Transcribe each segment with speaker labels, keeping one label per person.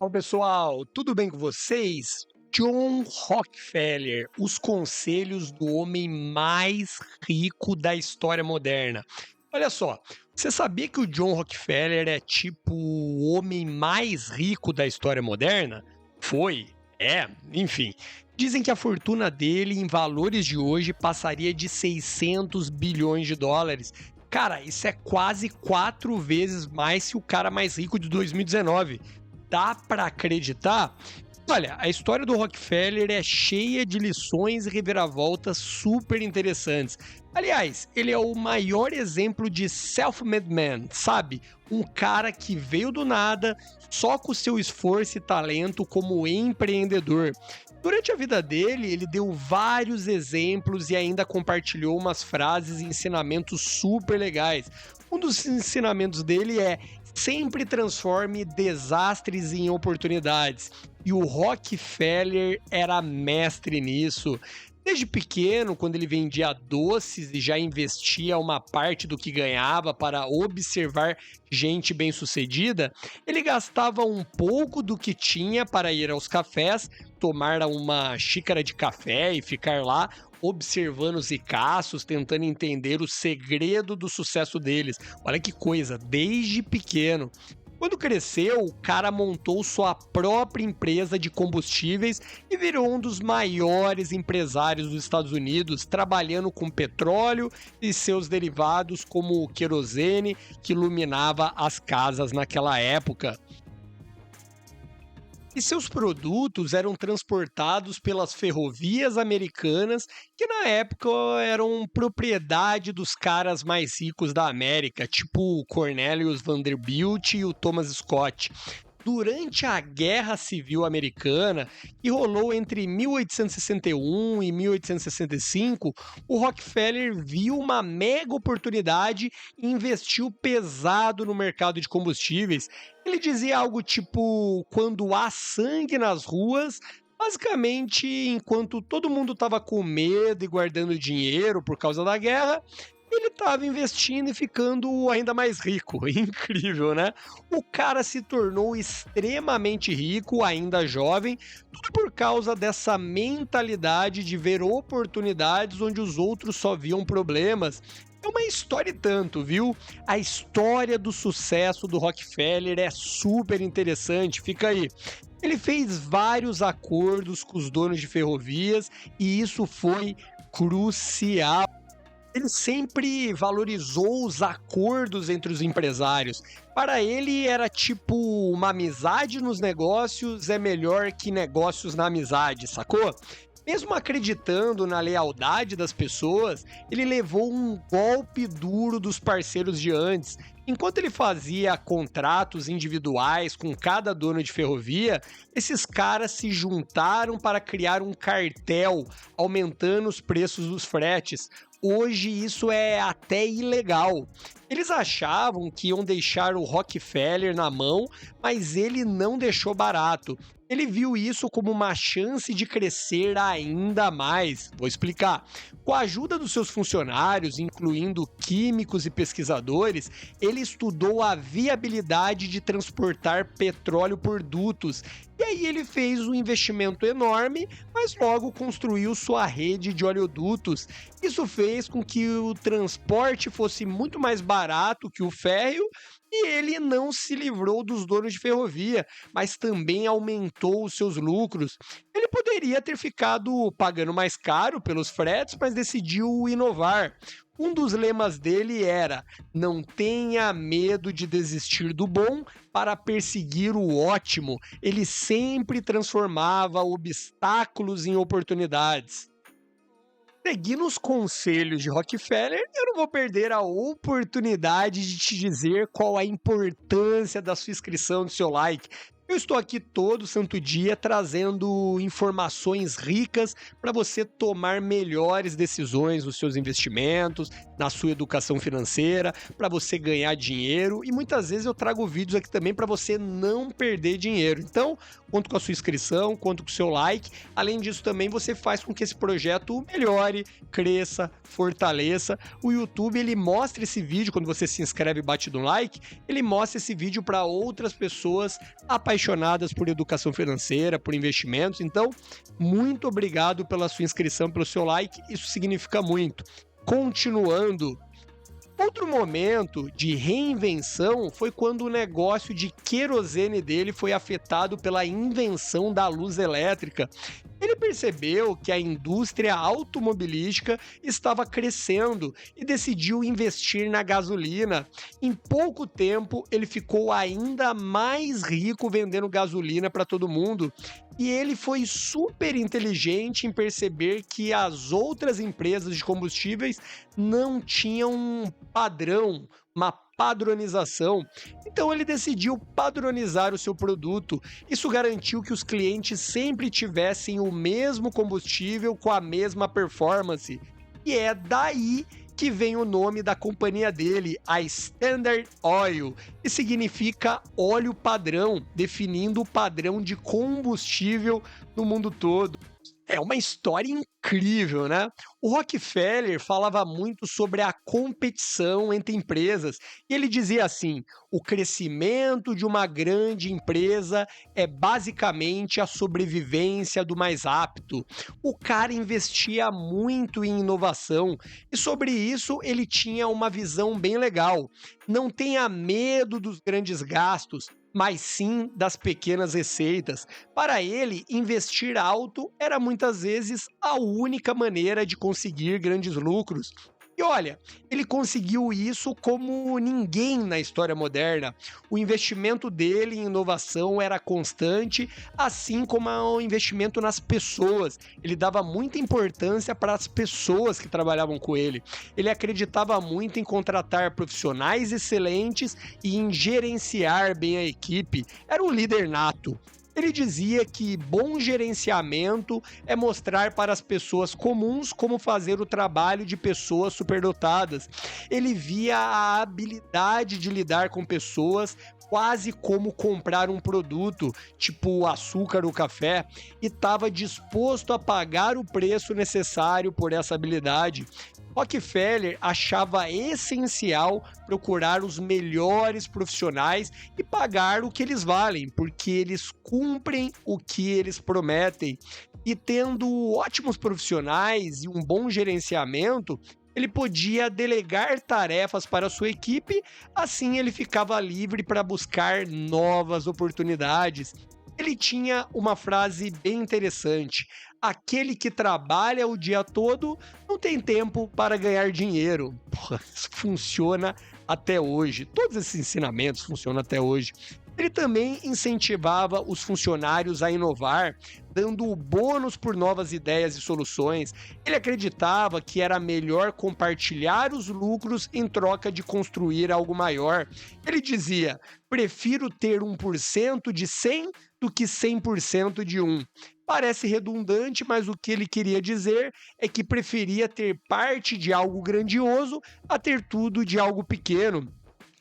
Speaker 1: Fala pessoal, tudo bem com vocês? John Rockefeller, os conselhos do homem mais rico da história moderna. Olha só, você sabia que o John Rockefeller é tipo o homem mais rico da história moderna? Foi, enfim. Dizem que a fortuna dele em valores de hoje passaria de 600 bilhões de dólares. Cara, isso é quase 4 vezes mais que o cara mais rico de 2019. Dá para acreditar? Olha, a história do Rockefeller é cheia de lições e reviravoltas super interessantes. Aliás, ele é o maior exemplo de self-made man, sabe? Um cara que veio do nada só com seu esforço e talento como empreendedor. Durante a vida dele, ele deu vários exemplos e ainda compartilhou umas frases e ensinamentos super legais. Um dos ensinamentos dele é: sempre transforme desastres em oportunidades. E o Rockefeller era mestre nisso. Desde pequeno, quando ele vendia doces e já investia uma parte do que ganhava para observar gente bem-sucedida, ele gastava um pouco do que tinha para ir aos cafés, tomar uma xícara de café e ficar lá observando os ricaços, tentando entender o segredo do sucesso deles. Olha que coisa, desde pequeno. Quando cresceu, o cara montou sua própria empresa de combustíveis e virou um dos maiores empresários dos Estados Unidos, trabalhando com petróleo e seus derivados, como o querosene, que iluminava as casas naquela época. E seus produtos eram transportados pelas ferrovias americanas, que na época eram propriedade dos caras mais ricos da América, tipo o Cornelius Vanderbilt e o Thomas Scott. Durante a Guerra Civil Americana, que rolou entre 1861 e 1865, o Rockefeller viu uma mega oportunidade e investiu pesado no mercado de combustíveis. Ele dizia algo tipo: quando há sangue nas ruas, basicamente, enquanto todo mundo estava com medo e guardando dinheiro por causa da guerra, ele estava investindo e ficando ainda mais rico. Incrível, né? O cara se tornou extremamente rico, ainda jovem, tudo por causa dessa mentalidade de ver oportunidades onde os outros só viam problemas. É uma história e tanto, viu? A história do sucesso do Rockefeller é super interessante, fica aí. Ele fez vários acordos com os donos de ferrovias e isso foi crucial. Ele sempre valorizou os acordos entre os empresários. Para ele era tipo: uma amizade nos negócios é melhor que negócios na amizade, sacou? Mesmo acreditando na lealdade das pessoas, ele levou um golpe duro dos parceiros de antes. Enquanto ele fazia contratos individuais com cada dono de ferrovia, esses caras se juntaram para criar um cartel, aumentando os preços dos fretes. Hoje isso é até ilegal. Eles achavam que iam deixar o Rockefeller na mão, mas ele não deixou barato. Ele viu isso como uma chance de crescer ainda mais. Vou explicar. Com a ajuda dos seus funcionários, incluindo químicos e pesquisadores, ele estudou a viabilidade de transportar petróleo por dutos. E aí ele fez um investimento enorme, mas logo construiu sua rede de oleodutos. Isso fez com que o transporte fosse muito mais barato que o férreo, e ele não se livrou dos donos de ferrovia, mas também aumentou os seus lucros. Ele poderia ter ficado pagando mais caro pelos fretes, mas decidiu inovar. Um dos lemas dele era: não tenha medo de desistir do bom para perseguir o ótimo. Ele sempre transformava obstáculos em oportunidades. Seguindo os conselhos de Rockefeller, eu não vou perder a oportunidade de te dizer qual a importância da sua inscrição, do seu like. Eu estou aqui todo santo dia trazendo informações ricas para você tomar melhores decisões nos seus investimentos, na sua educação financeira, para você ganhar dinheiro, e muitas vezes eu trago vídeos aqui também para você não perder dinheiro. Então, conto com a sua inscrição, conto com o seu like. Além disso, também você faz com que esse projeto melhore, cresça, fortaleça. O YouTube, ele mostra esse vídeo, quando você se inscreve e bate no like, ele mostra esse vídeo para outras pessoas apaixonadas apaixonadas por educação financeira, por investimentos. Então, muito obrigado pela sua inscrição, pelo seu like, isso significa muito. Continuando, outro momento de reinvenção foi quando o negócio de querosene dele foi afetado pela invenção da luz elétrica. Ele percebeu que a indústria automobilística estava crescendo e decidiu investir na gasolina. Em pouco tempo, ele ficou ainda mais rico vendendo gasolina para todo mundo. E ele foi super inteligente em perceber que as outras empresas de combustíveis não tinham um padrão, uma padronização. Então ele decidiu padronizar o seu produto. Isso garantiu que os clientes sempre tivessem o mesmo combustível com a mesma performance. E é daí que vem o nome da companhia dele, a Standard Oil, que significa óleo padrão, definindo o padrão de combustível no mundo todo. É uma história incrível, né? O Rockefeller falava muito sobre a competição entre empresas e ele dizia assim: o crescimento de uma grande empresa é basicamente a sobrevivência do mais apto. O cara investia muito em inovação e sobre isso ele tinha uma visão bem legal. Não tenha medo dos grandes gastos, mas sim das pequenas receitas. Para ele, investir alto era muitas vezes a única maneira de conseguir grandes lucros. E olha, ele conseguiu isso como ninguém na história moderna. O investimento dele em inovação era constante, assim como o investimento nas pessoas. Ele dava muita importância para as pessoas que trabalhavam com ele. Ele acreditava muito em contratar profissionais excelentes e em gerenciar bem a equipe. Era um líder nato. Ele dizia que bom gerenciamento é mostrar para as pessoas comuns como fazer o trabalho de pessoas superdotadas. Ele via a habilidade de lidar com pessoas quase como comprar um produto, tipo o açúcar ou café, e estava disposto a pagar o preço necessário por essa habilidade. Rockefeller achava essencial procurar os melhores profissionais e pagar o que eles valem, porque eles cumprem o que eles prometem. E tendo ótimos profissionais e um bom gerenciamento, ele podia delegar tarefas para a sua equipe, assim ele ficava livre para buscar novas oportunidades. Ele tinha uma frase bem interessante: aquele que trabalha o dia todo não tem tempo para ganhar dinheiro. Porra, isso funciona até hoje. Todos esses ensinamentos funcionam até hoje. Ele também incentivava os funcionários a inovar, dando bônus por novas ideias e soluções. Ele acreditava que era melhor compartilhar os lucros em troca de construir algo maior. Ele dizia: prefiro ter 1% de 100 do que 100% de 1. Parece redundante, mas o que ele queria dizer é que preferia ter parte de algo grandioso a ter tudo de algo pequeno.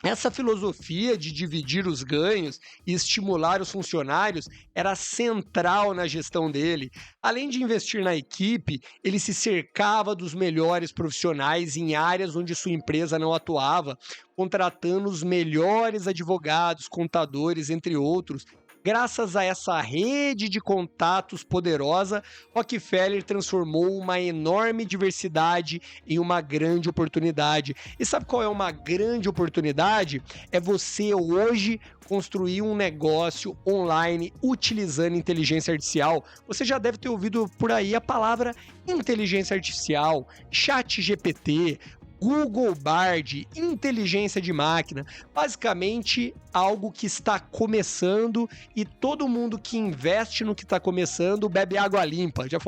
Speaker 1: Essa filosofia de dividir os ganhos e estimular os funcionários era central na gestão dele. Além de investir na equipe, ele se cercava dos melhores profissionais em áreas onde sua empresa não atuava, contratando os melhores advogados, contadores, entre outros. Graças a essa rede de contatos poderosa, Rockefeller transformou uma enorme diversidade em uma grande oportunidade. E sabe qual é uma grande oportunidade? É você hoje construir um negócio online utilizando inteligência artificial. Você já deve ter ouvido por aí a palavra inteligência artificial, ChatGPT, Google Bard, inteligência de máquina, basicamente algo que está começando e todo mundo que investe no que está começando bebe água limpa. Já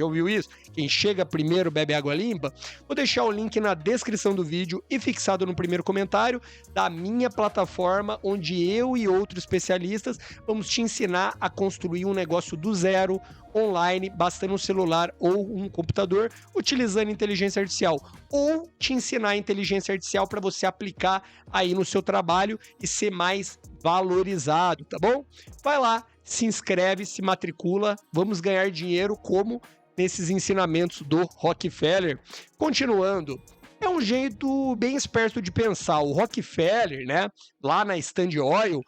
Speaker 1: ouviu isso? Quem chega primeiro bebe água limpa? Vou deixar o link na descrição do vídeo e fixado no primeiro comentário da minha plataforma, onde eu e outros especialistas vamos te ensinar a construir um negócio do zero, online, bastando um celular ou um computador, utilizando inteligência artificial, ou te ensinar a inteligência artificial para você aplicar aí no seu trabalho e ser mais valorizado, tá bom? Vai lá, se inscreve, se matricula, vamos ganhar dinheiro como nesses ensinamentos do Rockefeller. Continuando, é um jeito bem esperto de pensar. O Rockefeller, né, lá na Standard Oil,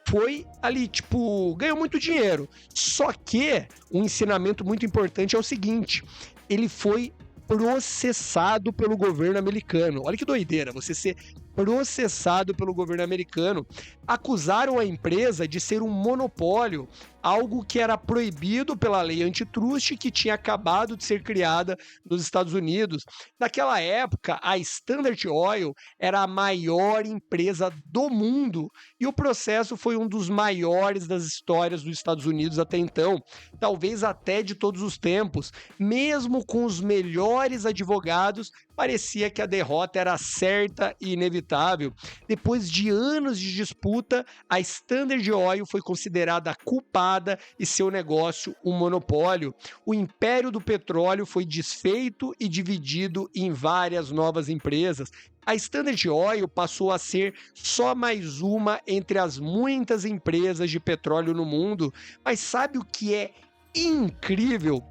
Speaker 1: foi ali, tipo, ganhou muito dinheiro. Só que um ensinamento muito importante é o seguinte: ele foi processado pelo governo americano. Olha que doideira, você ser processado pelo governo americano. Acusaram a empresa de ser um monopólio, algo que era proibido pela lei antitrust que tinha acabado de ser criada nos Estados Unidos. Naquela época, a Standard Oil era a maior empresa do mundo e o processo foi um dos maiores das histórias dos Estados Unidos até então, talvez até de todos os tempos. Mesmo com os melhores advogados, parecia que a derrota era certa e inevitável. Depois de anos de disputa, a Standard Oil foi considerada culpada e seu negócio um monopólio. O império do petróleo foi desfeito e dividido em várias novas empresas. A Standard Oil passou a ser só mais uma entre as muitas empresas de petróleo no mundo. Mas sabe o que é incrível?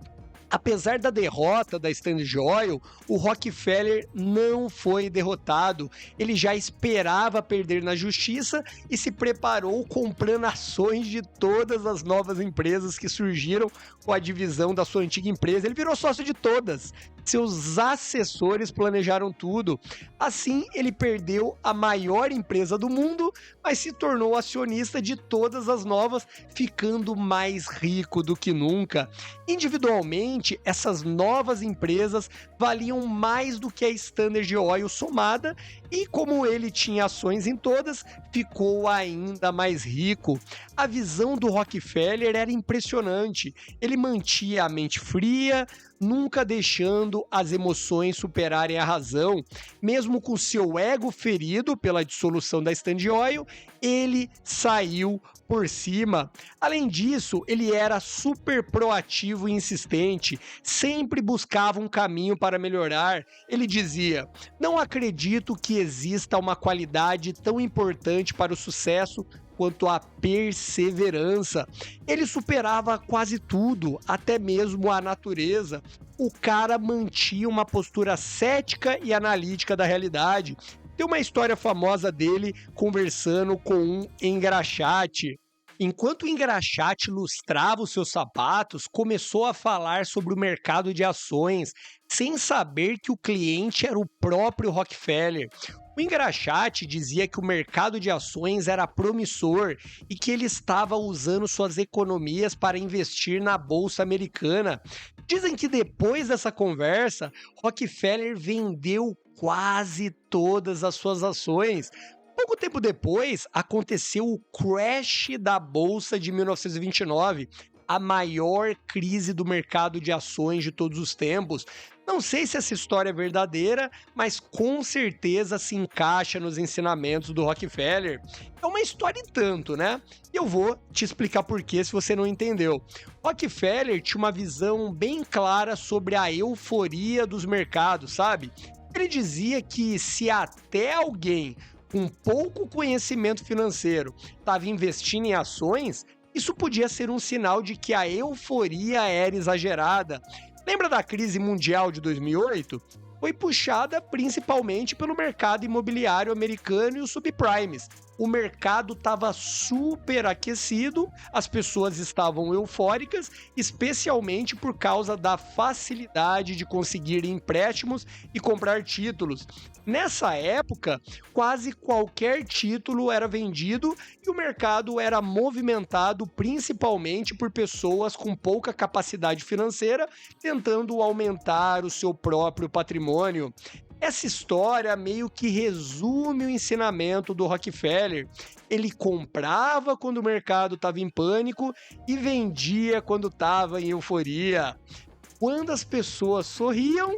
Speaker 1: Apesar da derrota da Standard Oil, o Rockefeller não foi derrotado. Ele já esperava perder na justiça e se preparou comprando ações de todas as novas empresas que surgiram com a divisão da sua antiga empresa. Ele virou sócio de todas. Seus assessores planejaram tudo. Assim, ele perdeu a maior empresa do mundo, mas se tornou acionista de todas as novas, ficando mais rico do que nunca. Individualmente, essas novas empresas valiam mais do que a Standard Oil somada e, como ele tinha ações em todas, ficou ainda mais rico. A visão do Rockefeller era impressionante. Ele mantinha a mente fria, nunca deixando as emoções superarem a razão. Mesmo com seu ego ferido pela dissolução da Standard Oil, ele saiu por cima. Além disso, ele era super proativo e insistente, sempre buscava um caminho para melhorar. Ele dizia: "Não acredito que exista uma qualidade tão importante para o sucesso quanto a perseverança." Ele superava quase tudo, até mesmo a natureza. O cara mantinha uma postura cética e analítica da realidade. Tem uma história famosa dele conversando com um engraxate. Enquanto o engraxate lustrava os seus sapatos, começou a falar sobre o mercado de ações, sem saber que o cliente era o próprio Rockefeller. O engraxate dizia que o mercado de ações era promissor e que ele estava usando suas economias para investir na bolsa americana. Dizem que depois dessa conversa, Rockefeller vendeu quase todas as suas ações. Pouco tempo depois, aconteceu o crash da Bolsa de 1929, a maior crise do mercado de ações de todos os tempos. Não sei se essa história é verdadeira, mas com certeza se encaixa nos ensinamentos do Rockefeller. É uma história e tanto, né? E eu vou te explicar por quê se você não entendeu. Rockefeller tinha uma visão bem clara sobre a euforia dos mercados, sabe? Ele dizia que se até alguém com pouco conhecimento financeiro estava investindo em ações, isso podia ser um sinal de que a euforia era exagerada. Lembra da crise mundial de 2008? Foi puxada principalmente pelo mercado imobiliário americano e os subprimes. O mercado estava super aquecido, as pessoas estavam eufóricas, especialmente por causa da facilidade de conseguir empréstimos e comprar títulos. Nessa época, quase qualquer título era vendido e o mercado era movimentado principalmente por pessoas com pouca capacidade financeira tentando aumentar o seu próprio patrimônio. Essa história meio que resume o ensinamento do Rockefeller. Ele comprava quando o mercado estava em pânico e vendia quando estava em euforia. Quando as pessoas sorriam,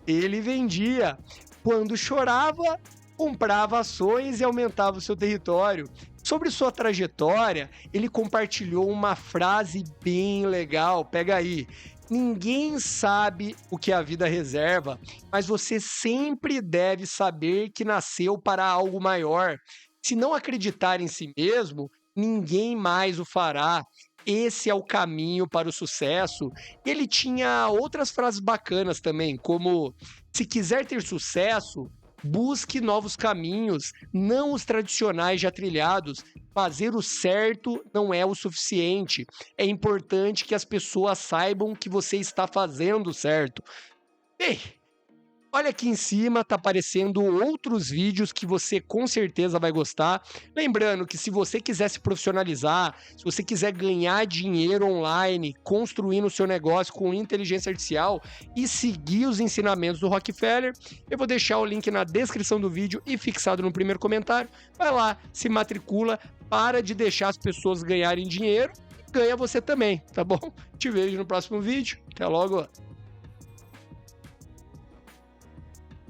Speaker 1: ele vendia. Quando chorava, comprava ações e aumentava o seu território. Sobre sua trajetória, ele compartilhou uma frase bem legal. Pega aí. Ninguém sabe o que a vida reserva, mas você sempre deve saber que nasceu para algo maior. Se não acreditar em si mesmo, ninguém mais o fará. Esse é o caminho para o sucesso. Ele tinha outras frases bacanas também, como: se quiser ter sucesso, Busque novos caminhos, não os tradicionais já trilhados. Fazer o certo não é o suficiente. É importante que as pessoas saibam que você está fazendo certo. Bem, olha aqui em cima, tá aparecendo outros vídeos que você com certeza vai gostar. Lembrando que se você quiser se profissionalizar, se você quiser ganhar dinheiro online, construindo o seu negócio com inteligência artificial e seguir os ensinamentos do Rockefeller, eu vou deixar o link na descrição do vídeo e fixado no primeiro comentário. Vai lá, se matricula, para de deixar as pessoas ganharem dinheiro, ganha você também, tá bom? Te vejo no próximo vídeo. Até logo!